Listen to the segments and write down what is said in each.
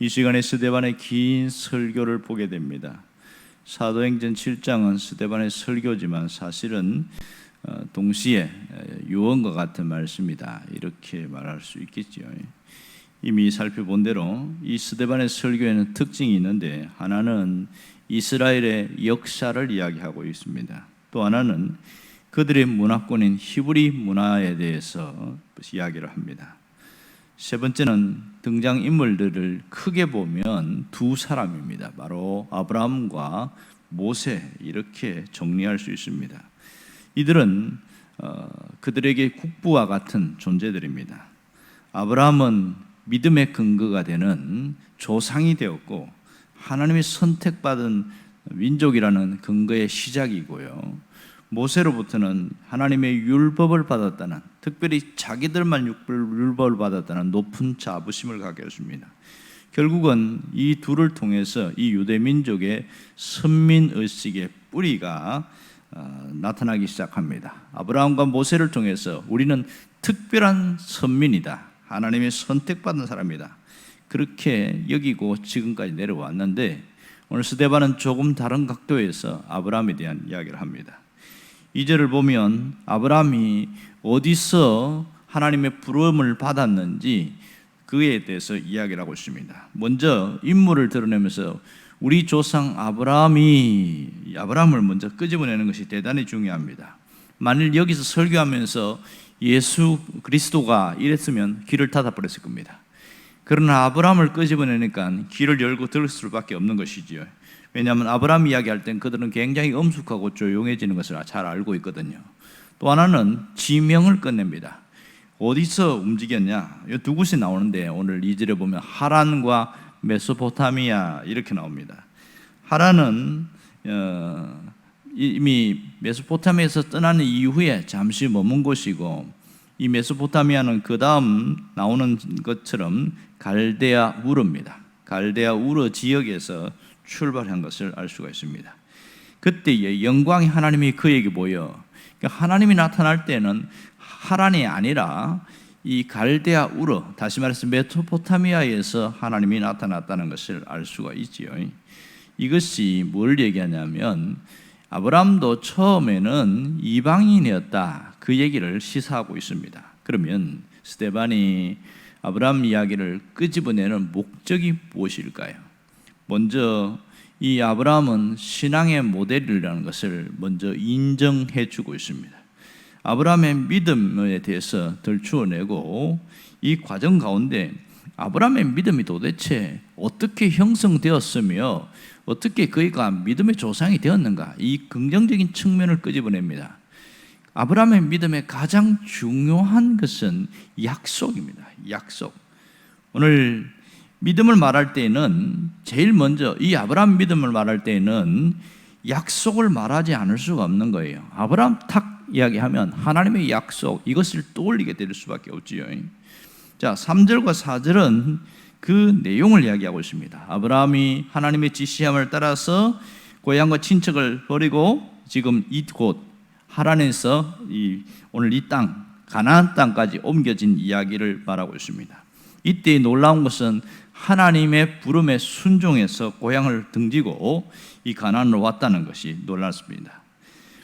이 시간에 스데반의 긴 설교를 보게 됩니다. 사도행전 7장은 스데반의 설교지만 사실은 동시에 유언과 같은 말씀이다, 이렇게 말할 수 있겠죠. 이미 살펴본 대로 이 스데반의 설교에는 특징이 있는데, 하나는 이스라엘의 역사를 이야기하고 있습니다. 또 하나는 그들의 문화권인 히브리 문화에 대해서 이야기를 합니다. 세 번째는 등장인물들을 크게 보면 두 사람입니다. 바로 아브라함과 모세, 이렇게 정리할 수 있습니다. 이들은 그들에게 국부와 같은 존재들입니다. 아브라함은 믿음의 근거가 되는 조상이 되었고, 하나님의 선택받은 민족이라는 근거의 시작이고요, 모세로부터는 하나님의 율법을 받았다는, 특별히 자기들만 율법을 받았다는 높은 자부심을 갖게 했습니다. 결국은 이 둘을 통해서 이 유대민족의 선민의식의 뿌리가 나타나기 시작합니다. 아브라함과 모세를 통해서 우리는 특별한 선민이다, 하나님의 선택받은 사람이다, 그렇게 여기고 지금까지 내려왔는데, 오늘 스데반은 조금 다른 각도에서 아브라함에 대한 이야기를 합니다. 2절을 보면 아브라함이 어디서 하나님의 부름을 받았는지 그에 대해서 이야기를 하고 있습니다. 먼저 인물을 드러내면서 우리 조상 아브라함을 먼저 끄집어내는 것이 대단히 중요합니다. 만일 여기서 설교하면서 예수 그리스도가 이랬으면 길을 닫아버렸을 겁니다. 그러나 아브라함을 끄집어내니까 길을 열고 들을 수밖에 없는 것이지요. 왜냐하면 아브라함 이야기할 땐 그들은 굉장히 엄숙하고 조용해지는 것을 잘 알고 있거든요. 또 하나는 지명을 끝냅니다. 어디서 움직였냐? 이 두 곳이 나오는데, 오늘 2절에 보면 하란과 메소포타미아 이렇게 나옵니다. 하란은 이미 메소포타미아에서 떠나는 이후에 잠시 머문 곳이고, 이 메소포타미아는 그 다음 나오는 것처럼 갈대아 우르입니다. 갈대아 우르 지역에서 출발한 것을 알 수가 있습니다. 그때의 영광이 하나님이 그에게 보여, 하나님이 나타날 때는 하란이 아니라 이 갈대아 우르, 다시 말해서 메소포타미아에서 하나님이 나타났다는 것을 알 수가 있지요. 이것이 뭘 얘기하냐면, 아브라함도 처음에는 이방인이었다, 그 얘기를 시사하고 있습니다. 그러면 스데반이 아브라함 이야기를 끄집어내는 목적이 무엇일까요? 먼저 이 아브라함은 신앙의 모델이라는 것을 먼저 인정해 주고 있습니다. 아브라함의 믿음에 대해서 들추어내고, 이 과정 가운데 아브라함의 믿음이 도대체 어떻게 형성되었으며 어떻게 그가 믿음의 조상이 되었는가, 이 긍정적인 측면을 끄집어냅니다. 아브라함의 믿음의 가장 중요한 것은 약속입니다. 약속. 오늘 믿음을 말할 때에는 제일 먼저 이 아브라함 믿음을 말할 때에는 약속을 말하지 않을 수가 없는 거예요. 아브라함 탁 이야기하면 하나님의 약속, 이것을 떠올리게 될 수밖에 없지요. 자, 3절과 4절은 그 내용을 이야기하고 있습니다. 아브라함이 하나님의 지시함을 따라서 고향과 친척을 버리고 지금 이곳 하란에서 오늘 이 땅, 가나안 땅까지 옮겨진 이야기를 말하고 있습니다. 이때 놀라운 것은 하나님의 부름에 순종해서 고향을 등지고 이 가나안으로 왔다는 것이 놀랐습니다.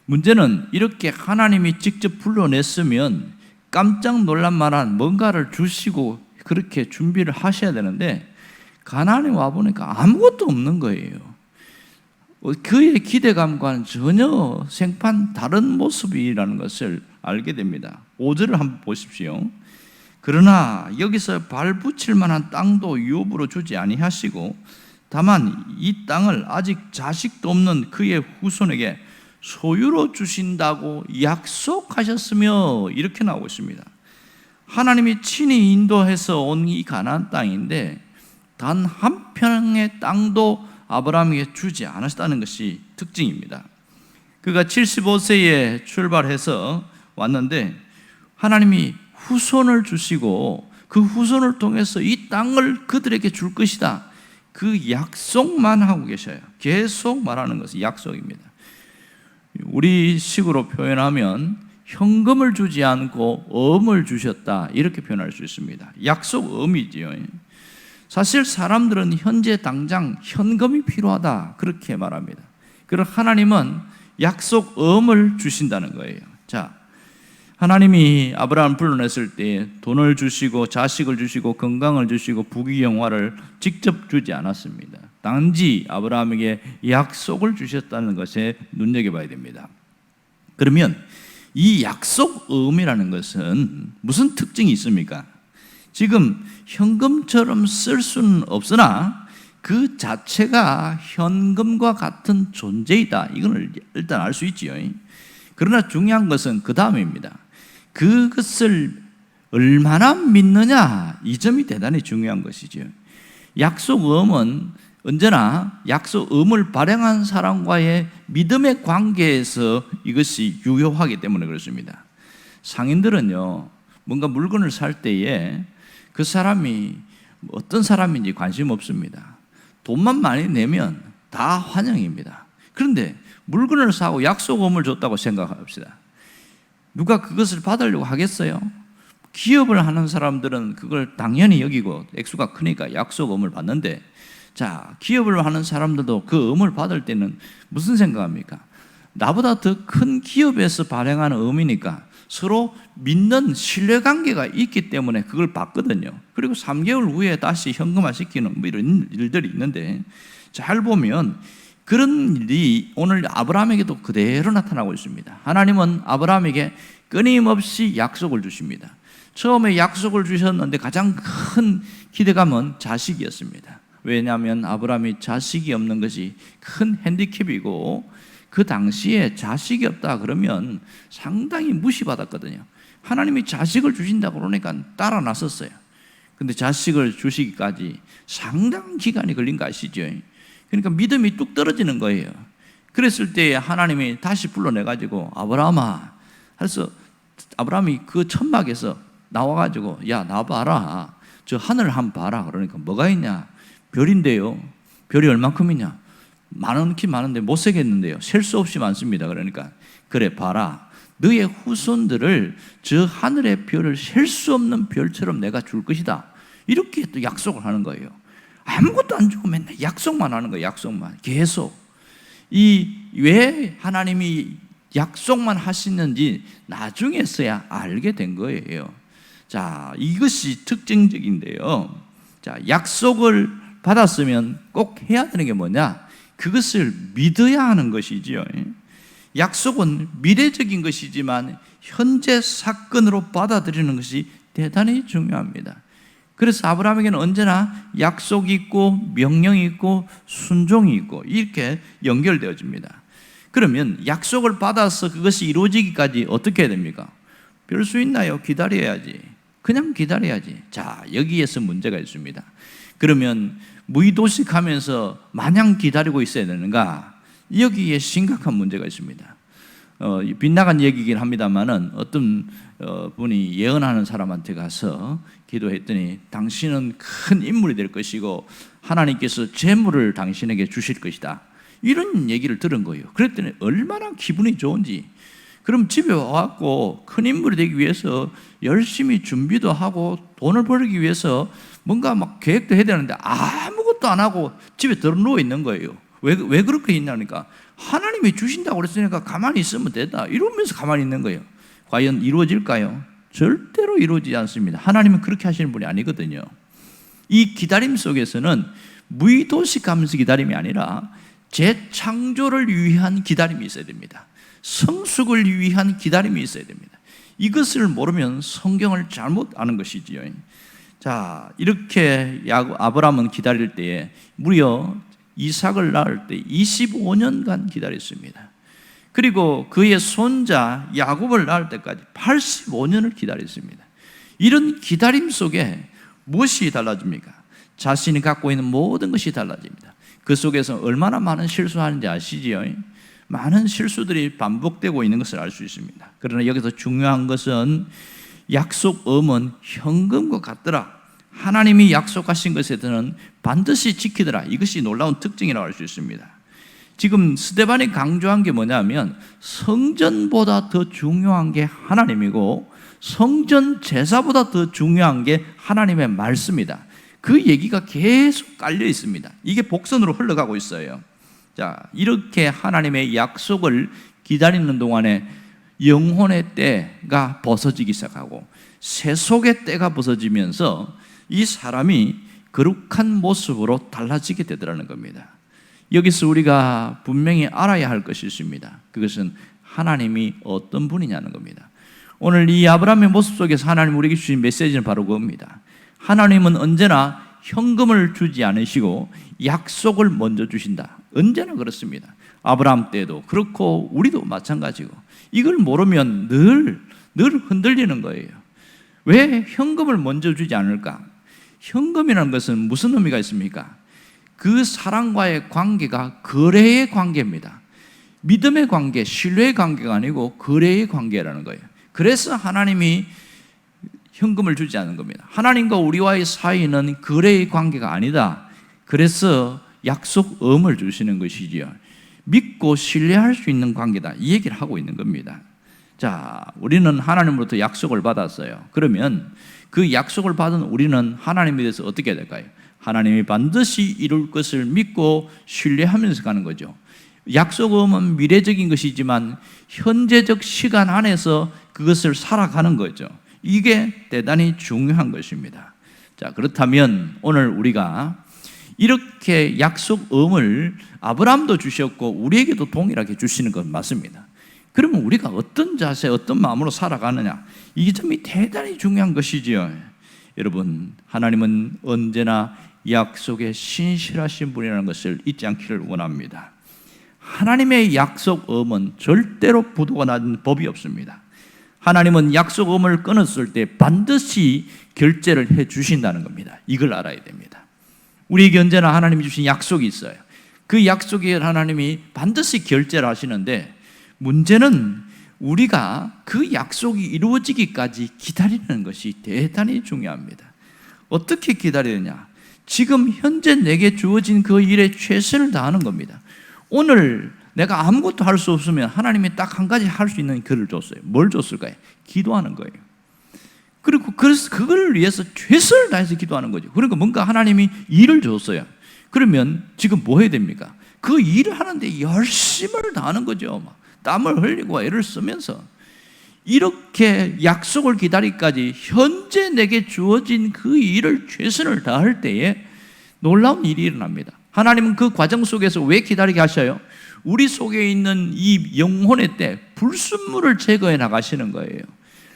문제는 이렇게 하나님이 직접 불러냈으면 깜짝 놀란 만한 뭔가를 주시고 그렇게 준비를 하셔야 되는데, 가나안에 와보니까 아무것도 없는 거예요. 그의 기대감과는 전혀 생판 다른 모습이라는 것을 알게 됩니다. 5절을 한번 보십시오. 그러나 여기서 발붙일 만한 땅도 유업으로 주지 아니하시고, 다만 이 땅을 아직 자식도 없는 그의 후손에게 소유로 주신다고 약속하셨으며, 이렇게 나오고 있습니다. 하나님이 친히 인도해서 온 이 가나안 땅인데 단 한 평의 땅도 아브라함에게 주지 않았다는 것이 특징입니다. 그가 75세에 출발해서 왔는데 하나님이 후손을 주시고 그 후손을 통해서 이 땅을 그들에게 줄 것이다, 그 약속만 하고 계셔요. 계속 말하는 것은 약속입니다. 우리 식으로 표현하면 현금을 주지 않고 어음을 주셨다, 이렇게 표현할 수 있습니다. 약속 어음이지요. 사실 사람들은 현재 당장 현금이 필요하다 그렇게 말합니다. 그러나 하나님은 약속음을 주신다는 거예요. 자, 하나님이 아브라함을 불러냈을 때 돈을 주시고 자식을 주시고 건강을 주시고 부귀영화를 직접 주지 않았습니다. 단지 아브라함에게 약속을 주셨다는 것에 눈여겨봐야 됩니다. 그러면 이 약속음이라는 것은 무슨 특징이 있습니까? 지금 현금처럼 쓸 수는 없으나 그 자체가 현금과 같은 존재이다. 이걸 일단 알 수 있지요. 그러나 중요한 것은 그 다음입니다. 그것을 얼마나 믿느냐, 이 점이 대단히 중요한 것이죠. 약속음은 언제나 약속음을 발행한 사람과의 믿음의 관계에서 이것이 유효하기 때문에 그렇습니다. 상인들은요, 뭔가 물건을 살 때에 그 사람이 어떤 사람인지 관심 없습니다. 돈만 많이 내면 다 환영입니다. 그런데 물건을 사고 약속음을 줬다고 생각합시다. 누가 그것을 받으려고 하겠어요? 기업을 하는 사람들은 그걸 당연히 여기고 액수가 크니까 약속음을 받는데, 자, 기업을 하는 사람들도 그 음을 받을 때는 무슨 생각합니까? 나보다 더 큰 기업에서 발행하는 음이니까 서로 믿는 신뢰관계가 있기 때문에 그걸 받거든요. 그리고 3개월 후에 다시 현금화시키는 뭐 이런 일들이 있는데, 잘 보면 그런 일이 오늘 아브라함에게도 그대로 나타나고 있습니다. 하나님은 아브라함에게 끊임없이 약속을 주십니다. 처음에 약속을 주셨는데 가장 큰 기대감은 자식이었습니다. 왜냐하면 아브라함이 자식이 없는 것이 큰 핸디캡이고, 그 당시에 자식이 없다 그러면 상당히 무시받았거든요. 하나님이 자식을 주신다고 그러니까 따라 나섰어요. 근데 자식을 주시기까지 상당한 기간이 걸린 거 아시죠? 그러니까 믿음이 뚝 떨어지는 거예요. 그랬을 때 하나님이 다시 불러내가지고 아브라함아, 그래서 아브라함이 그 천막에서 나와가지고 야, 나 봐라, 저 하늘 한번 봐라. 그러니까 뭐가 있냐? 별인데요. 별이 얼만큼이냐? 많긴 많은데 못 세겠는데요. 셀 수 없이 많습니다. 그러니까 그래 봐라, 너의 후손들을 저 하늘의 별을 셀 수 없는 별처럼 내가 줄 것이다. 이렇게 또 약속을 하는 거예요. 아무것도 안 주고 맨날 약속만 하는 거예요. 약속만 계속. 왜 하나님이 약속만 하시는지 나중에서야 알게 된 거예요. 자, 이것이 특징적인데요. 자, 약속을 받았으면 꼭 해야 되는 게 뭐냐? 그것을 믿어야 하는 것이지요. 약속은 미래적인 것이지만 현재 사건으로 받아들이는 것이 대단히 중요합니다. 그래서 아브라함에게는 언제나 약속이 있고 명령이 있고 순종이 있고 이렇게 연결되어집니다. 그러면 약속을 받아서 그것이 이루어지기까지 어떻게 해야 됩니까? 별 수 있나요? 기다려야지. 그냥 기다려야지. 자, 여기에서 문제가 있습니다. 그러면 무의도식하면서 마냥 기다리고 있어야 되는가? 여기에 심각한 문제가 있습니다. 빗나간 얘기긴 합니다만은 어떤 분이 예언하는 사람한테 가서 기도했더니 당신은 큰 인물이 될 것이고 하나님께서 재물을 당신에게 주실 것이다, 이런 얘기를 들은 거예요. 그랬더니 얼마나 기분이 좋은지. 그럼 집에 와갖고 큰 인물이 되기 위해서 열심히 준비도 하고 돈을 벌기 위해서 뭔가 막 계획도 해야 되는데 아무것도 안 하고 집에 들어 누워 있는 거예요. 왜 그렇게 있냐니까 하나님이 주신다고 그랬으니까 가만히 있으면 된다, 이러면서 가만히 있는 거예요. 과연 이루어질까요? 절대로 이루어지지 않습니다. 하나님은 그렇게 하시는 분이 아니거든요. 이 기다림 속에서는 무의도식하면서 기다림이 아니라 재창조를 위한 기다림이 있어야 됩니다. 성숙을 위한 기다림이 있어야 됩니다. 이것을 모르면 성경을 잘못 아는 것이지요. 자, 이렇게 아브라함은 기다릴 때에 무려 이삭을 낳을 때 25년간 기다렸습니다. 그리고 그의 손자 야곱을 낳을 때까지 85년을 기다렸습니다. 이런 기다림 속에 무엇이 달라집니까? 자신이 갖고 있는 모든 것이 달라집니다. 그 속에서 얼마나 많은 실수하는지 아시지요? 많은 실수들이 반복되고 있는 것을 알 수 있습니다. 그러나 여기서 중요한 것은 약속음은 현금과 같더라, 하나님이 약속하신 것에 대해서는 반드시 지키더라, 이것이 놀라운 특징이라고 할 수 있습니다. 지금 스데반이 강조한 게 뭐냐면 성전보다 더 중요한 게 하나님이고 성전 제사보다 더 중요한 게 하나님의 말씀이다. 그 얘기가 계속 깔려 있습니다. 이게 복선으로 흘러가고 있어요. 자, 이렇게 하나님의 약속을 기다리는 동안에 영혼의 때가 벗어지기 시작하고 세속의 때가 벗어지면서 이 사람이 거룩한 모습으로 달라지게 되더라는 겁니다. 여기서 우리가 분명히 알아야 할 것이 있습니다. 그것은 하나님이 어떤 분이냐는 겁니다. 오늘 이 아브라함의 모습 속에서 하나님 우리에게 주신 메시지는 바로 그겁니다. 하나님은 언제나 현금을 주지 않으시고 약속을 먼저 주신다. 언제나 그렇습니다. 아브라함 때도 그렇고 우리도 마찬가지고, 이걸 모르면 늘 흔들리는 거예요. 왜 현금을 먼저 주지 않을까? 현금이라는 것은 무슨 의미가 있습니까? 그 사람과의 관계가 거래의 관계입니다. 믿음의 관계, 신뢰의 관계가 아니고 거래의 관계라는 거예요. 그래서 하나님이 현금을 주지 않는 겁니다. 하나님과 우리와의 사이는 거래의 관계가 아니다. 그래서 약속음을 주시는 것이지요. 믿고 신뢰할 수 있는 관계다, 이 얘기를 하고 있는 겁니다. 자, 우리는 하나님으로부터 약속을 받았어요. 그러면 그 약속을 받은 우리는 하나님에 대해서 어떻게 해야 될까요? 하나님이 반드시 이룰 것을 믿고 신뢰하면서 가는 거죠. 약속음은 미래적인 것이지만 현재적 시간 안에서 그것을 살아가는 거죠. 이게 대단히 중요한 것입니다. 자, 그렇다면 오늘 우리가 이렇게 약속음을 아브라함도 주셨고 우리에게도 동일하게 주시는 건 맞습니다. 그러면 우리가 어떤 자세, 어떤 마음으로 살아가느냐, 이 점이 대단히 중요한 것이지요. 여러분, 하나님은 언제나 약속에 신실하신 분이라는 것을 잊지 않기를 원합니다. 하나님의 약속음은 절대로 부도가 나는 법이 없습니다. 하나님은 약속음을 끊었을 때 반드시 결제를 해 주신다는 겁니다. 이걸 알아야 됩니다. 우리에게 언제나 하나님이 주신 약속이 있어요. 그 약속에 하나님이 반드시 결제를 하시는데, 문제는 우리가 그 약속이 이루어지기까지 기다리는 것이 대단히 중요합니다. 어떻게 기다리느냐? 지금 현재 내게 주어진 그 일에 최선을 다하는 겁니다. 오늘 내가 아무것도 할 수 없으면 하나님이 딱 한 가지 할 수 있는 글을 줬어요. 뭘 줬을까요? 기도하는 거예요. 그리고 그래서 그걸 위해서 최선을 다해서 기도하는 거죠. 그러니까 뭔가 하나님이 일을 줬어요. 그러면 지금 뭐 해야 됩니까? 그 일을 하는데 열심을 다하는 거죠. 땀을 흘리고 애를 쓰면서. 이렇게 약속을 기다리기까지 현재 내게 주어진 그 일을 최선을 다할 때에 놀라운 일이 일어납니다. 하나님은 그 과정 속에서 왜 기다리게 하셔요? 우리 속에 있는 이 영혼의 때, 불순물을 제거해 나가시는 거예요.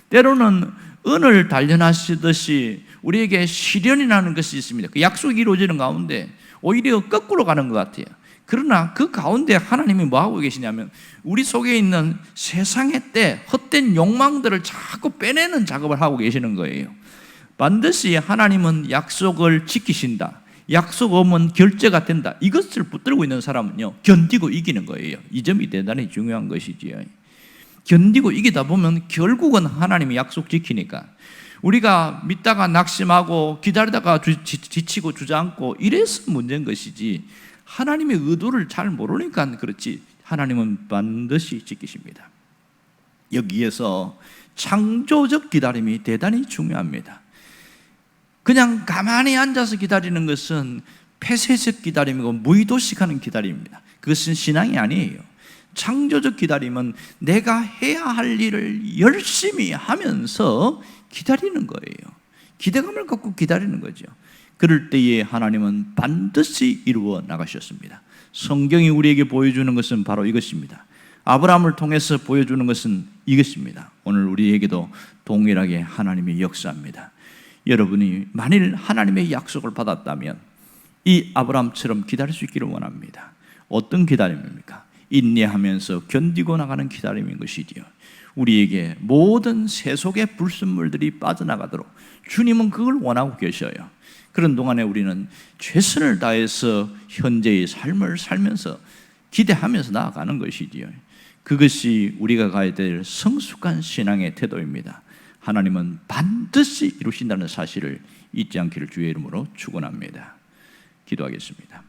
때로는 은을 단련하시듯이 우리에게 시련이라는 것이 있습니다. 그 약속이 이루어지는 가운데 오히려 거꾸로 가는 것 같아요. 그러나 그 가운데 하나님이 뭐하고 계시냐면 우리 속에 있는 세상의 때 헛된 욕망들을 자꾸 빼내는 작업을 하고 계시는 거예요. 반드시 하나님은 약속을 지키신다, 약속음은 결제가 된다, 이것을 붙들고 있는 사람은요, 견디고 이기는 거예요. 이 점이 대단히 중요한 것이지요. 견디고 이기다 보면 결국은 하나님이 약속 지키니까. 우리가 믿다가 낙심하고 기다리다가 지치고 주저앉고 이래서 문제인 것이지, 하나님의 의도를 잘 모르니까 그렇지 하나님은 반드시 지키십니다. 여기에서 창조적 기다림이 대단히 중요합니다. 그냥 가만히 앉아서 기다리는 것은 폐쇄적 기다림이고 무의도식하는 기다림입니다. 그것은 신앙이 아니에요. 창조적 기다림은 내가 해야 할 일을 열심히 하면서 기다리는 거예요. 기대감을 갖고 기다리는 거죠. 그럴 때에 하나님은 반드시 이루어 나가셨습니다. 성경이 우리에게 보여주는 것은 바로 이것입니다. 아브라함을 통해서 보여주는 것은 이것입니다. 오늘 우리에게도 동일하게 하나님이 역사합니다. 여러분이 만일 하나님의 약속을 받았다면 이 아브라함처럼 기다릴 수 있기를 원합니다. 어떤 기다림입니까? 인내하면서 견디고 나가는 기다림인 것이지요. 우리에게 모든 세속의 불순물들이 빠져나가도록 주님은 그걸 원하고 계셔요. 그런 동안에 우리는 최선을 다해서 현재의 삶을 살면서 기대하면서 나아가는 것이지요. 그것이 우리가 가야 될 성숙한 신앙의 태도입니다. 하나님은 반드시 이루신다는 사실을 잊지 않기를 주의 이름으로 축원합니다. 기도하겠습니다.